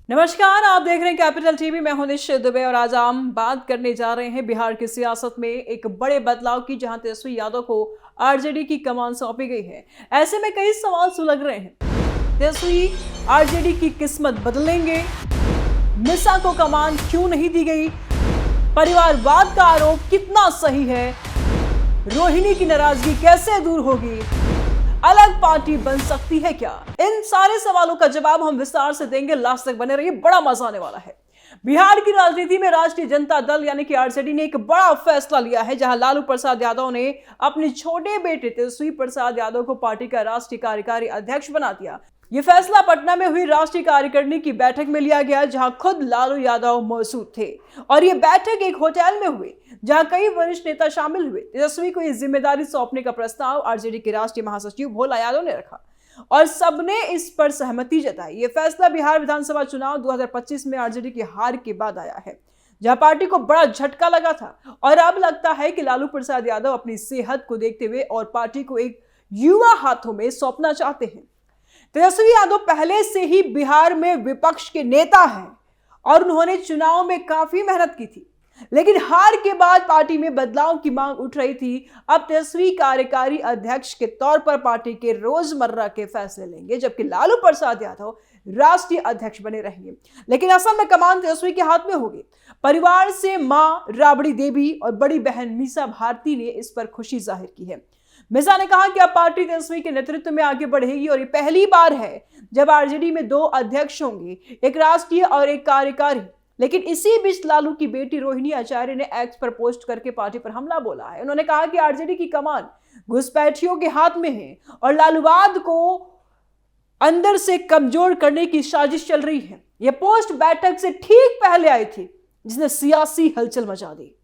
नमस्कार, आप देख रहे हैं कैपिटल टीवी। मैं हूं निश्चित दुबे और आज हम बात करने जा रहे हैं बिहार की सियासत में एक बड़े बदलाव की, जहां तेजस्वी यादव को आरजेडी की कमान सौंपी गई है। ऐसे में कई सवाल सुलग रहे हैं। तेजस्वी आरजेडी की किस्मत बदलेंगे? मिसा को कमान क्यों नहीं दी गई? परिवारवाद का आरोप कितना सही है? रोहिणी की नाराजगी कैसे दूर होगी? अलग पार्टी बन सकती है क्या? इन सारे सवालों का जवाब हम विस्तार से देंगे। लास्ट तक बने रहिए, बड़ा मजा आने वाला है। बिहार की राजनीति में राष्ट्रीय जनता दल यानी कि आरजेडी ने एक बड़ा फैसला लिया है, जहां लालू प्रसाद यादव ने अपने छोटे बेटे तेजस्वी प्रसाद यादव को पार्टी का राष्ट्रीय कार्यकारी अध्यक्ष बना दिया। यह फैसला पटना में हुई राष्ट्रीय कार्यकारिणी की बैठक में लिया गया, जहां खुद लालू यादव मौजूद थे। और यह बैठक एक होटल में हुई, जहां कई वरिष्ठ नेता शामिल हुए। तेजस्वी को यह जिम्मेदारी सौंपने का प्रस्ताव आरजेडी के राष्ट्रीय महासचिव भोला यादव ने रखा और सबने इस पर सहमति जताई। यह फैसला बिहार विधानसभा चुनाव 2025 में आरजेडी की हार के बाद आया है, जहां पार्टी को बड़ा झटका लगा था और अब लगता है कि लालू प्रसाद यादव अपनी सेहत को देखते हुए और पार्टी को एक युवा हाथों में सौंपना चाहते हैं। तेजस्वी यादव पहले से ही बिहार में विपक्ष के नेता हैं और उन्होंने चुनाव में काफी मेहनत की थी, लेकिन हार के बाद पार्टी में बदलाव की मांग उठ रही थी। अब तेजस्वी कार्यकारी अध्यक्ष के तौर पर पार्टी के रोजमर्रा के फैसले लेंगे, जबकि लालू प्रसाद यादव राष्ट्रीय अध्यक्ष बने रहेंगे। लेकिन असल में कमान तेजस्वी के हाथ में होगी। परिवार से मां राबड़ी देवी और बड़ी बहन मीसा भारती ने इस पर खुशी जाहिर की है। मिसा ने कहा कि अब पार्टी तेजस्वी के नेतृत्व में आगे बढ़ेगी और ये पहली बार है जब आरजेडी में दो अध्यक्ष होंगे, एक राष्ट्रीय और एक कार्यकारी। लेकिन इसी बीच लालू की बेटी रोहिणी आचार्य ने एक्स पर पोस्ट करके पार्टी पर हमला बोला है। उन्होंने कहा कि आरजेडी की कमान घुसपैठियों के हाथ में है और लालूवाद को अंदर से कमजोर करने की साजिश चल रही है। यह पोस्ट बैठक से ठीक पहले आई थी, जिसने सियासी हलचल मचा दी।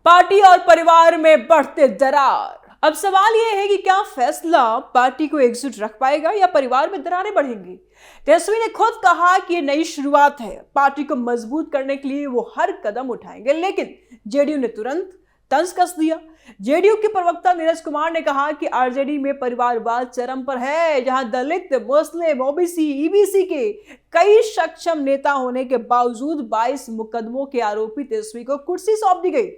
पार्टी और परिवार में बढ़ते दरार। अब सवाल यह है कि क्या फैसला पार्टी को एकजुट रख पाएगा या परिवार में दरारें बढ़ेंगी? तेजस्वी ने खुद कहा कि ये नई शुरुआत है, पार्टी को मजबूत करने के लिए वो हर कदम उठाएंगे। लेकिन जेडीयू ने तुरंत तंज कस दिया। जेडीयू के प्रवक्ता नीरज कुमार ने कहा कि आरजेडी में परिवारवाद चरम पर है, जहां दलित, मुस्लिम, ओबीसी, ईबीसी के कई सक्षम नेता होने के बावजूद 22 मुकदमों के आरोपी तेजस्वी को कुर्सी सौंप दी गई।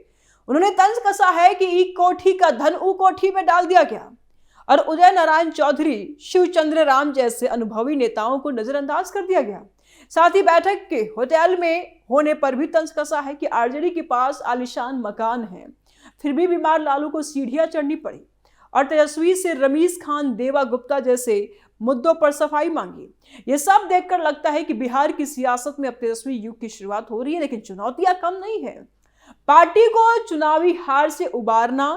उन्होंने तंज कसा है कि ई कोठी का धन ऊ कोठी में डाल दिया गया और उदय नारायण चौधरी, शिवचंद्र राम जैसे अनुभवी नेताओं को नजरअंदाज कर दिया गया। साथ ही बैठक के होटल में होने पर भी तंज कसा है कि आरजेडी के पास आलीशान मकान है, फिर भी बीमार लालू को सीढ़ियां चढ़नी पड़ी और तेजस्वी से रमीज खान, देवा गुप्ता जैसे मुद्दों पर सफाई मांगी। ये सब देखकर लगता है कि बिहार की सियासत में अब तेजस्वी युग की शुरुआत हो रही है, लेकिन चुनौतियां कम नहीं है। पार्टी को चुनावी हार से उबारना,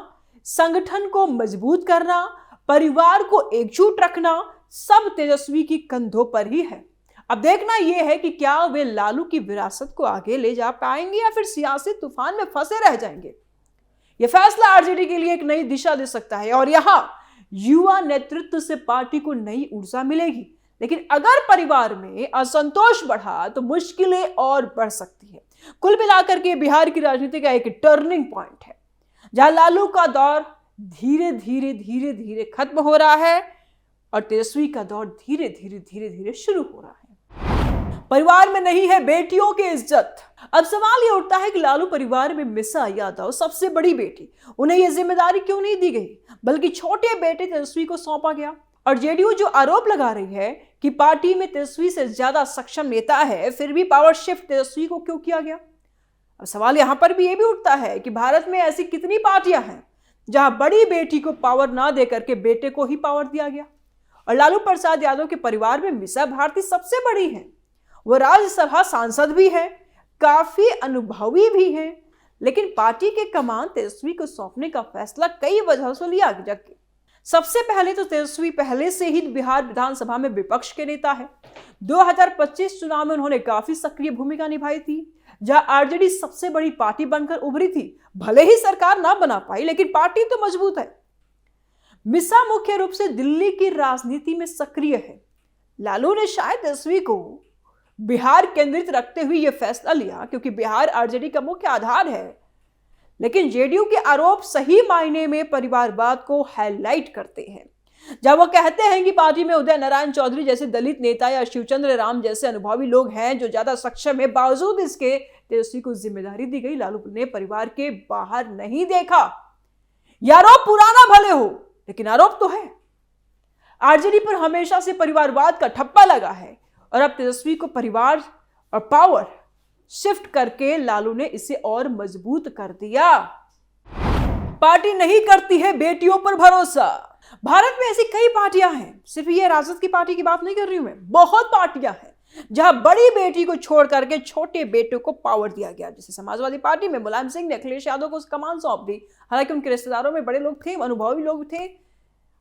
संगठन को मजबूत करना, परिवार को एकजुट रखना, सब तेजस्वी की कंधों पर ही है। अब देखना यह है कि क्या वे लालू की विरासत को आगे ले जा पाएंगे या फिर सियासी तूफान में फंसे रह जाएंगे। यह फैसला आरजेडी के लिए एक नई दिशा दे सकता है और यहां युवा नेतृत्व से पार्टी को नई ऊर्जा मिलेगी। लेकिन अगर परिवार में असंतोष बढ़ा तो मुश्किलें और बढ़ सकती है। कुल मिलाकर के बिहार की राजनीति का एक टर्निंग पॉइंट है, जहां लालू का दौर धीरे धीरे खत्म हो रहा है और तेजस्वी का दौर धीरे धीरे शुरू हो रहा है। परिवार में नहीं है बेटियों की इज्जत। अब सवाल यह उठता है कि लालू परिवार में मिसा यादव सबसे बड़ी बेटी, उन्हें यह जिम्मेदारी क्यों नहीं दी गई, बल्कि छोटे बेटे तेजस्वी को सौंपा गया। और जेडीयू जो आरोप लगा रही है कि पार्टी में तेजस्वी से ज्यादा सक्षम नेता है, फिर भी पावर शिफ्ट तेजस्वी को क्यों किया गया? अब सवाल यहां पर भी यह भी उठता है कि भारत में ऐसी कितनी पार्टियां हैं जहां बड़ी बेटी को पावर ना देकर के बेटे को ही पावर दिया गया। और लालू प्रसाद यादव के परिवार में मीसा भारती सबसे बड़ी है। वो राज्यसभा सांसद भी है, काफी अनुभवी भी है, लेकिन पार्टी के कमान तेजस्वी को सौंपने का फैसला कई वजहों से लिया गया। सबसे पहले तो तेजस्वी पहले से ही बिहार विधानसभा में विपक्ष के नेता है। 2025 चुनाव में उन्होंने काफी सक्रिय भूमिका निभाई थी, जहां आरजेडी सबसे बड़ी पार्टी बनकर उभरी थी। भले ही सरकार ना बना पाई, लेकिन पार्टी तो मजबूत है। मिसा मुख्य रूप से दिल्ली की राजनीति में सक्रिय है। लालू ने शायद तेजस्वी को बिहार केंद्रित रखते हुए यह फैसला लिया, क्योंकि बिहार आरजेडी का मुख्य आधार है। लेकिन जेडीयू के आरोप सही मायने में परिवारवाद को हाईलाइट करते हैं। जब वो कहते हैं कि पार्टी में उदय नारायण चौधरी जैसे दलित नेता या शिवचंद्र राम जैसे अनुभवी लोग हैं जो ज्यादा सक्षम है, बावजूद इसके तेजस्वी को जिम्मेदारी दी गई। लालू ने परिवार के बाहर नहीं देखा। यह आरोप पुराना भले हो, लेकिन आरोप तो है। आरजेडी पर हमेशा से परिवारवाद का ठप्पा लगा है और अब तेजस्वी को परिवार और पावर शिफ्ट करके लालू ने इसे और मजबूत कर दिया। पार्टी नहीं करती है बेटियों पर भरोसा। भारत में ऐसी कई पार्टियां हैं, सिर्फ ये राजद की पार्टी की बात नहीं कर रही हूं मैं, बहुत पार्टियां हैं जहां बड़ी बेटी को छोड़ करके छोटे बेटों को पावर दिया गया। जैसे समाजवादी पार्टी में मुलायम सिंह ने अखिलेश यादव को कमान सौंप दी। हालांकि उनके रिश्तेदारों में बड़े लोग थे, अनुभवी लोग थे,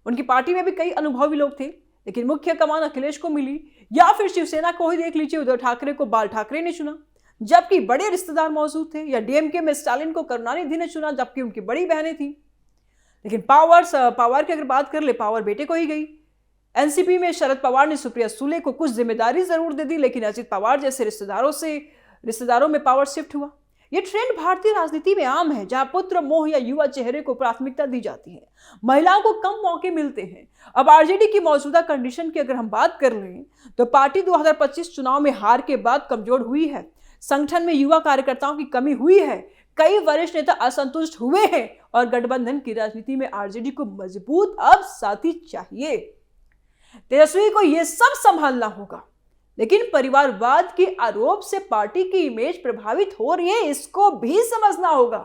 उनकी पार्टी में भी कई अनुभवी लोग थे, लेकिन मुख्य कमान अखिलेश को मिली। या फिर शिवसेना को ही देख लीजिए, उद्धव ठाकरे को बाल ठाकरे ने चुना जबकि बड़े रिश्तेदार मौजूद थे, या डीएमके में स्टालिन को करुणानिधि ने चुना जबकि उनकी बड़ी बहनें थी। लेकिन पावर की अगर बात कर ले, पावर बेटे को ही गई। एनसीपी में शरद पवार ने सुप्रिया सुले को कुछ जिम्मेदारी जरूर दे दी, लेकिन अजित पवार जैसे रिश्तेदारों में पावर शिफ्ट हुआ। यह ट्रेंड भारतीय राजनीति में आम है, जहां पुत्र मोह या युवा चेहरे को प्राथमिकता दी जाती है, महिलाओं को कम मौके मिलते हैं। अब आरजेडी की मौजूदा कंडीशन की अगर हम बात कर लें तो पार्टी 2025 चुनाव में हार के बाद कमजोर हुई है। संगठन में युवा कार्यकर्ताओं की कमी हुई है, कई वरिष्ठ नेता असंतुष्ट हुए हैं और गठबंधन की राजनीति में आरजेडी को मजबूत अब साथी चाहिए। तेजस्वी को यह सब संभालना होगा, लेकिन परिवारवाद के आरोप से पार्टी की इमेज प्रभावित हो रही है, इसको भी समझना होगा।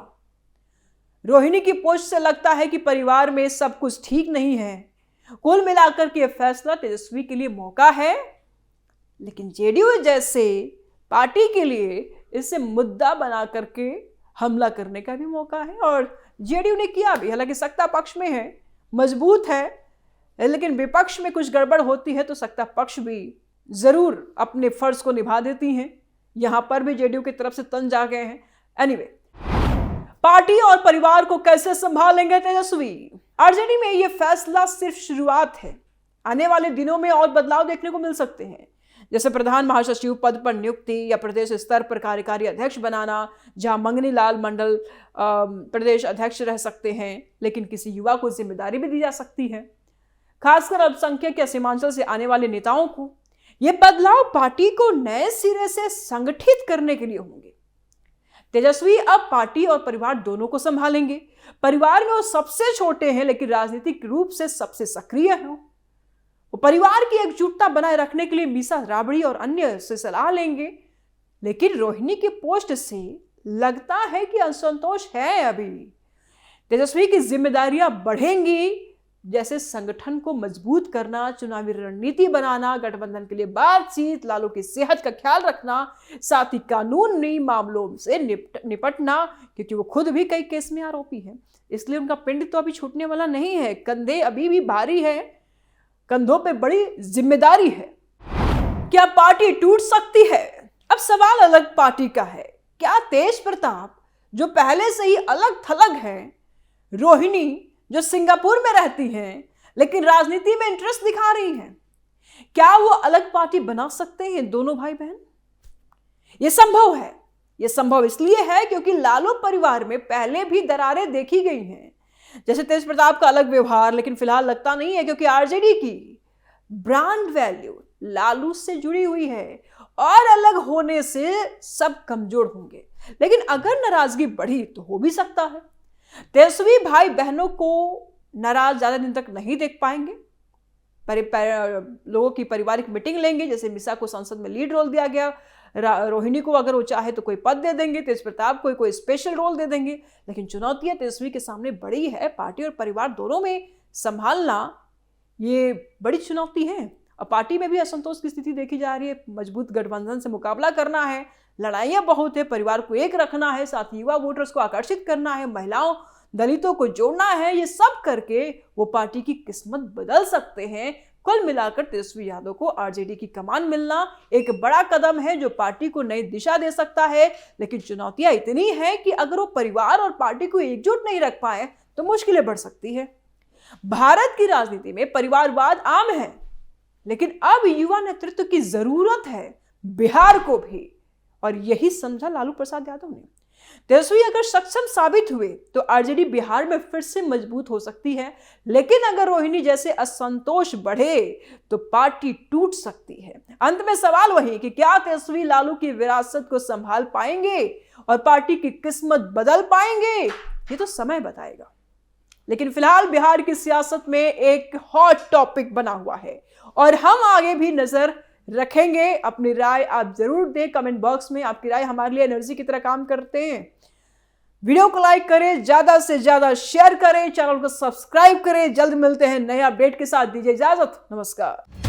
रोहिणी की पोस्ट से लगता है कि परिवार में सब कुछ ठीक नहीं है। कुल मिलाकर के यह फैसला तेजस्वी के लिए मौका है, लेकिन जेडीयू जैसे पार्टी के लिए इसे मुद्दा बना करके हमला करने का भी मौका है। और जेडीयू ने किया भी, हालांकि सत्ता पक्ष में है, मजबूत है, लेकिन विपक्ष में कुछ गड़बड़ होती है तो सत्ता पक्ष भी जरूर अपने फर्ज को निभा देती हैं। यहां पर भी जेडीयू की तरफ से तंज आ गए हैं। एनीवे, पार्टी और परिवार को कैसे संभालेंगे तेजस्वी? आरजेडी में यह फैसला सिर्फ शुरुआत है, आने वाले दिनों में और बदलाव देखने को मिल सकते हैं, जैसे प्रधान महासचिव पद पर नियुक्ति या प्रदेश स्तर पर कार्यकारी अध्यक्ष बनाना, जहां मंगनी लाल मंडल प्रदेश अध्यक्ष रह सकते हैं, लेकिन किसी युवा को जिम्मेदारी भी दी जा सकती है, खासकर अल्पसंख्यक या सीमांचल से आने वाले नेताओं को। यह बदलाव पार्टी को नए सिरे से संगठित करने के लिए होंगे। तेजस्वी अब पार्टी और परिवार दोनों को संभालेंगे। परिवार में वो सबसे छोटे हैं, लेकिन राजनीतिक रूप से सबसे सक्रिय हैं। वो परिवार की एकजुटता बनाए रखने के लिए मीसा राबड़ी और अन्य से सलाह लेंगे, लेकिन रोहिणी की पोस्ट से लगता है कि असंतोष है। अभी तेजस्वी की जिम्मेदारियां बढ़ेंगी, जैसे संगठन को मजबूत करना, चुनावी रणनीति बनाना, गठबंधन के लिए बातचीत, लालू की सेहत का ख्याल रखना, साथ ही कानूनी मामलों से निपटना, क्योंकि वो खुद भी कई केस में आरोपी हैं, इसलिए उनका पिंड तो अभी छूटने वाला नहीं है। कंधे अभी भी भारी है, कंधों पे बड़ी जिम्मेदारी है। क्या पार्टी टूट सकती है? अब सवाल अलग पार्टी का है। क्या तेज प्रताप जो पहले से ही अलग थलग है, रोहिणी जो सिंगापुर में रहती हैं लेकिन राजनीति में इंटरेस्ट दिखा रही हैं, क्या वो अलग पार्टी बना सकते हैं दोनों भाई बहन? यह संभव है। यह संभव इसलिए है क्योंकि लालू परिवार में पहले भी दरारें देखी गई हैं, जैसे तेज प्रताप का अलग व्यवहार, लेकिन फिलहाल लगता नहीं है, क्योंकि आरजेडी की ब्रांड वैल्यू लालू से जुड़ी हुई है और अलग होने से सब कमजोर होंगे। लेकिन अगर नाराजगी बढ़ी तो हो भी सकता है। तेजस्वी भाई बहनों को नाराज ज्यादा दिन तक नहीं देख पाएंगे। लोगों की पारिवारिक मीटिंग लेंगे, जैसे मिसा को संसद में लीड रोल दिया गया, रोहिणी को अगर वो चाहे तो कोई पद दे देंगे, तेज प्रताप को कोई स्पेशल रोल दे देंगे। लेकिन चुनौतियां तेजस्वी के सामने बड़ी है। पार्टी और परिवार दोनों में संभालना ये बड़ी चुनौती है। और पार्टी में भी असंतोष की स्थिति देखी जा रही है। मजबूत गठबंधन से मुकाबला करना है, लड़ाइयां बहुत है, परिवार को एक रखना है, साथ युवा वोटर्स को आकर्षित करना है, महिलाओं दलितों को जोड़ना है। ये सब करके वो पार्टी की किस्मत बदल सकते हैं। कुल मिलाकर तेजस्वी यादव को आरजेडी की कमान मिलना एक बड़ा कदम है जो पार्टी को नई दिशा दे सकता है। लेकिन चुनौतियां इतनी हैं कि अगर वो परिवार और पार्टी को एकजुट नहीं रख पाए तो मुश्किलें बढ़ सकती है। भारत की राजनीति में परिवारवाद आम है, लेकिन अब युवा नेतृत्व की जरूरत है बिहार को भी, और यही समझा लालू प्रसाद यादव ने। तेजस्वी अगर सक्षम साबित हुए तो आरजेडी बिहार में फिर से मजबूत हो सकती है, लेकिन अगर रोहिणी जैसे असंतोष बढ़े तो पार्टी टूट सकती है। अंत में सवाल वही कि क्या तेजस्वी लालू की विरासत को संभाल पाएंगे और पार्टी की किस्मत बदल पाएंगे, ये तो समय बताएगा। लेकिन फिलहाल बिहार की सियासत में एक हॉट टॉपिक बना हुआ है और हम आगे भी नजर रखेंगे। अपनी राय आप जरूर दें कमेंट बॉक्स में। आपकी राय हमारे लिए एनर्जी की तरह काम करते हैं। वीडियो को लाइक करें, ज्यादा से ज्यादा शेयर करें, चैनल को सब्सक्राइब करें। जल्द मिलते हैं नए अपडेट के साथ। दीजिए इजाजत, नमस्कार।